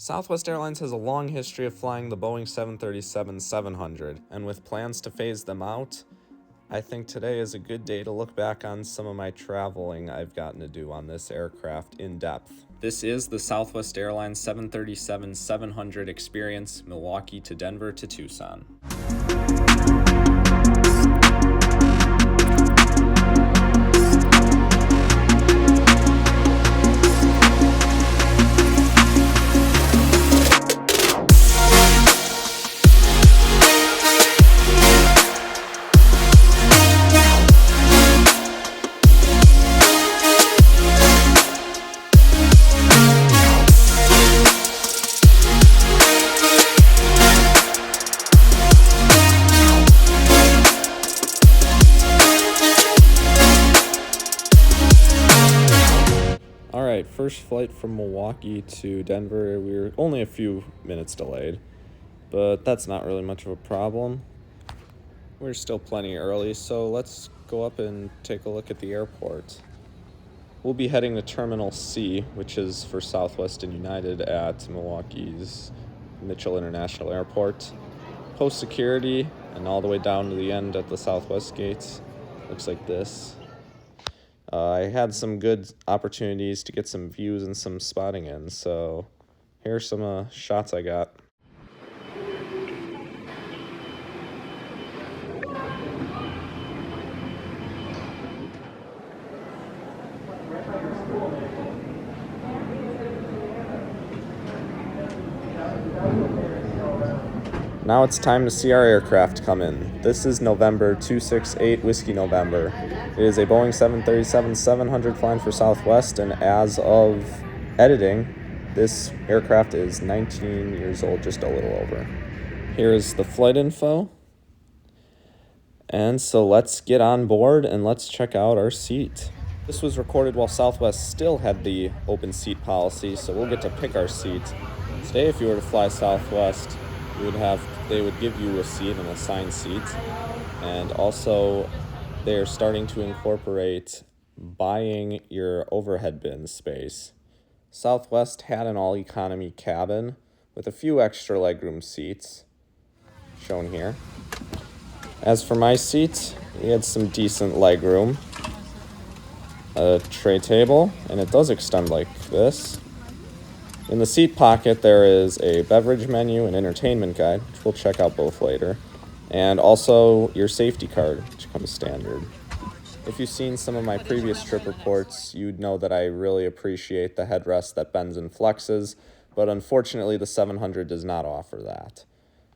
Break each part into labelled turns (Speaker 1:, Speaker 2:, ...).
Speaker 1: Southwest Airlines has a long history of flying the Boeing 737-700, and with plans to phase them out, I think today is a good day to look back on some of my traveling I've gotten to do on this aircraft in depth. This is the Southwest Airlines 737-700 experience, Milwaukee to Denver to Tucson. Alright, first flight from Milwaukee to Denver. We were only a few minutes delayed, but that's not really much of a problem. We're still plenty early, so let's go up and take a look at the airport. We'll be heading to Terminal C, which is for Southwest and United at Milwaukee's Mitchell International Airport. Post security and all the way down to the end at the Southwest gates. Looks like this. I had some good opportunities to get some views and some spotting in, so here's some shots I got. Now it's time to see our aircraft come in. This is November 268 Whiskey November. It is a Boeing 737-700 flying for Southwest, and as of editing, this aircraft is 19 years old, just a little over. Here is the flight info. And so let's get on board and let's check out our seat. This was recorded while Southwest still had the open seat policy, so we'll get to pick our seat. Today, if you were to fly Southwest, they would give you a seat, an assigned seat, and also they are starting to incorporate buying your overhead bin space. Southwest had an all-economy cabin with a few extra legroom seats, shown here. As for my seat, we had some decent legroom, a tray table, and it does extend like this. In the seat pocket, there is a beverage menu and entertainment guide, which we'll check out both later, and also your safety card, which comes standard. If you've seen some of my previous trip reports, you'd know that I really appreciate the headrest that bends and flexes, but unfortunately the 700 does not offer that.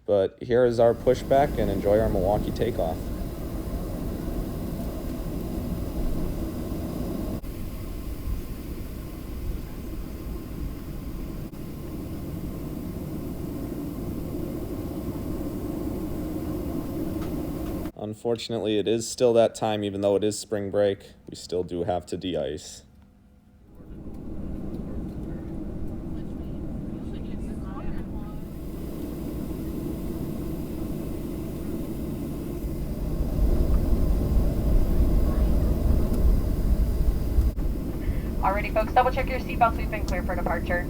Speaker 1: But here is our pushback, and enjoy our Milwaukee takeoff. Unfortunately, it is still that time, even though it is spring break. We still do have to de-ice.
Speaker 2: Alrighty, folks, double check your seatbelts. We've been cleared for departure.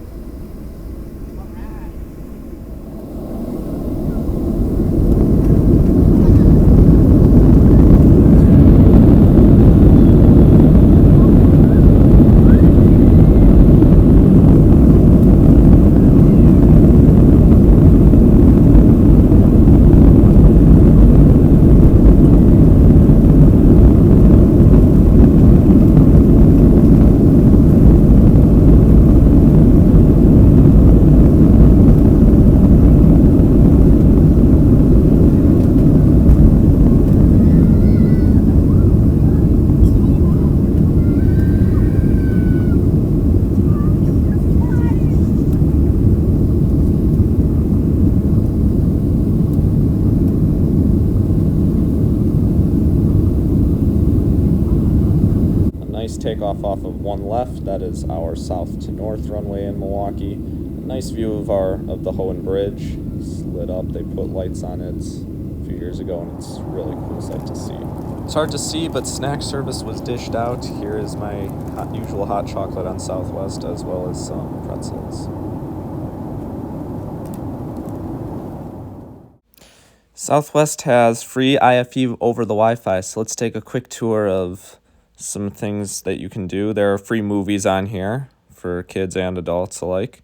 Speaker 2: Takeoff off of one left. That is our south to north runway in Milwaukee. Nice view of the Hohen Bridge. It's lit up. They put lights on it a few years ago, and it's a really cool sight to see. It's hard to see, but snack service was dished out. Here is my usual hot chocolate on Southwest, as well as some pretzels.
Speaker 1: Southwest has free IFE over the Wi-Fi, so let's take a quick tour of some things that you can do. There are free movies on here for kids and adults alike.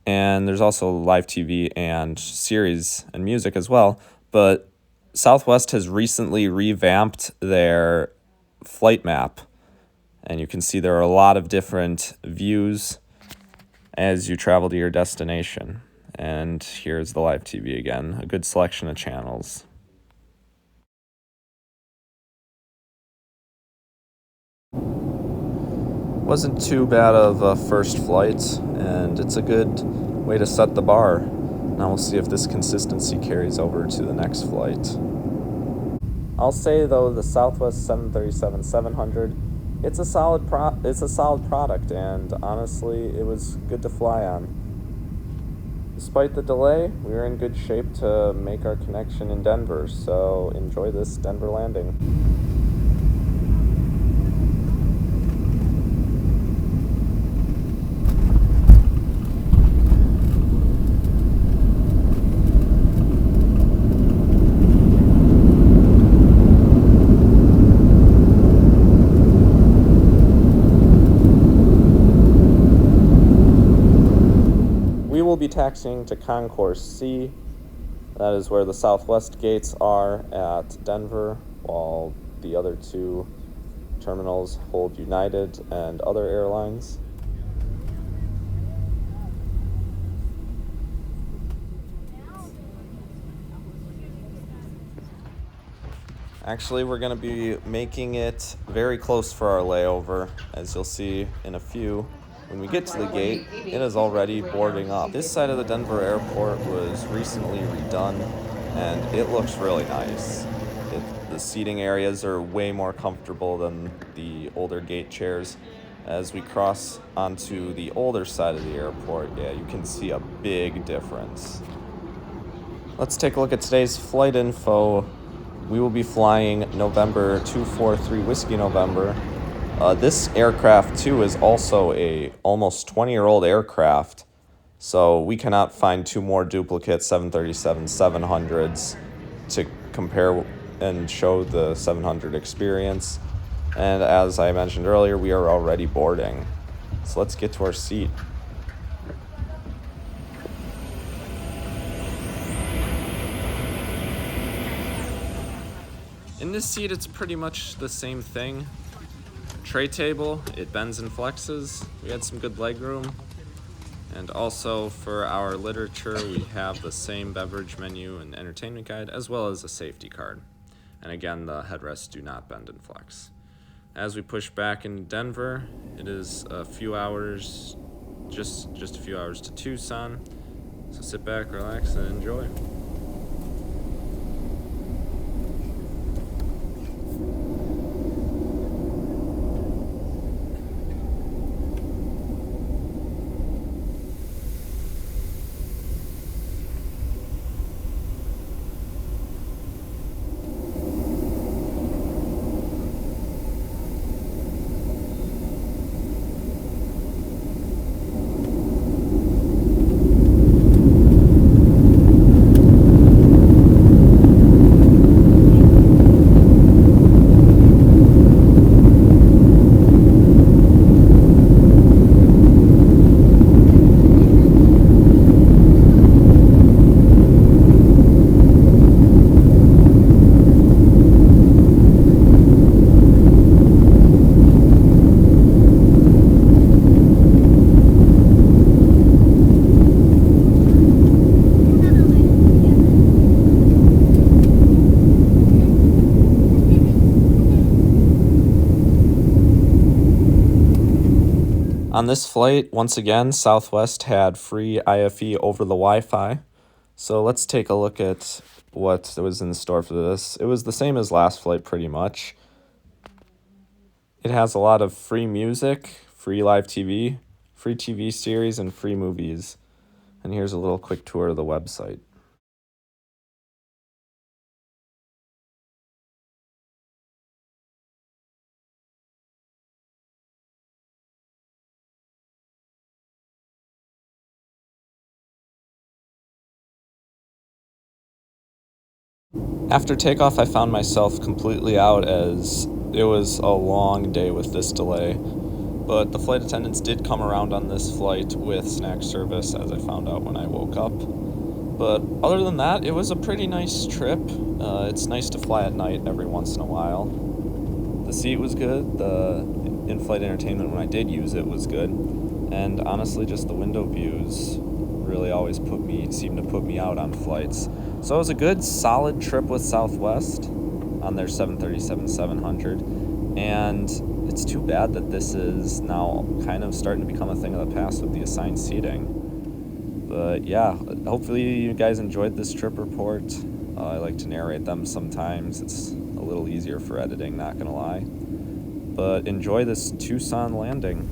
Speaker 1: And there's also live TV and series and music as well. But Southwest has recently revamped their flight map. And you can see there are a lot of different views as you travel to your destination. And here's the live TV again, a good selection of channels. Wasn't too bad of a first flight, and it's a good way to set the bar. Now we'll see if this consistency carries over to the next flight. I'll say though, the Southwest 737-700, it's a solid product, and honestly, it was good to fly on. Despite the delay, we were in good shape to make our connection in Denver, so enjoy this Denver landing. We will be taxiing to Concourse C. That is where the Southwest gates are at Denver, while the other two terminals hold United and other airlines. Actually, we're going to be making it very close for our layover, as you'll see in a few. When we get to the gate, it is already boarding up. This side of the Denver airport was recently redone, and it looks really nice. The seating areas are way more comfortable than the older gate chairs. As we cross onto the older side of the airport, yeah, you can see a big difference. Let's take a look at today's flight info. We will be flying November 243 Whiskey November. This aircraft too is also a almost 20-year-old aircraft, so we cannot find two more duplicate 737-700s to compare and show the 700 experience. And as I mentioned earlier, we are already boarding. So let's get to our seat. In this seat, it's pretty much the same thing. Tray table, it bends and flexes. We had some good leg room. And also for our literature, we have the same beverage menu and entertainment guide, as well as a safety card. And again, the headrests do not bend and flex. As we push back in Denver, it is a few hours, just a few hours to Tucson. So sit back, relax, and enjoy. On this flight, once again, Southwest had free IFE over the Wi-Fi. So let's take a look at what was in store for this. It was the same as last flight pretty much. It has a lot of free music, free live TV, free TV series, and free movies. And here's a little quick tour of the website. After takeoff, I found myself completely out as it was a long day with this delay. But the flight attendants did come around on this flight with snack service, as I found out when I woke up. But other than that, it was a pretty nice trip. It's nice to fly at night every once in a while. The seat was good. The in-flight entertainment, when I did use it, was good. And honestly, just the window views really always seem to put me out on flights. So it was a good, solid trip with Southwest on their 737-700. And it's too bad that this is now kind of starting to become a thing of the past with the assigned seating. But yeah, hopefully you guys enjoyed this trip report. I like to narrate them sometimes. It's a little easier for editing, not gonna lie. But enjoy this Tucson landing.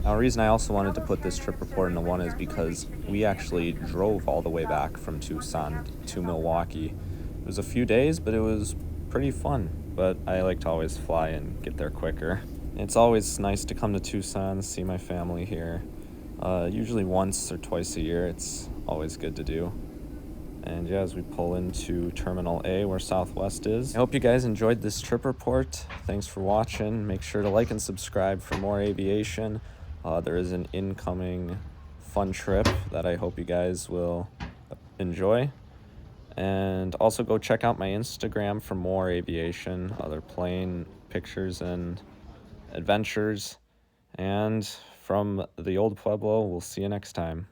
Speaker 1: The reason I also wanted to put this trip report into one is because we actually drove all the way back from Tucson to Milwaukee. It was a few days, but it was pretty fun. But I like to always fly and get there quicker. It's always nice to come to Tucson, see my family here. Usually once or twice a year. It's always good to do. And yeah, as we pull into Terminal A where Southwest is. I hope you guys enjoyed this trip report. Thanks for watching. Make sure to like and subscribe for more aviation. There is an incoming fun trip that I hope you guys will enjoy. And also go check out my Instagram for more aviation, other plane pictures and adventures. And from the old Pueblo, we'll see you next time.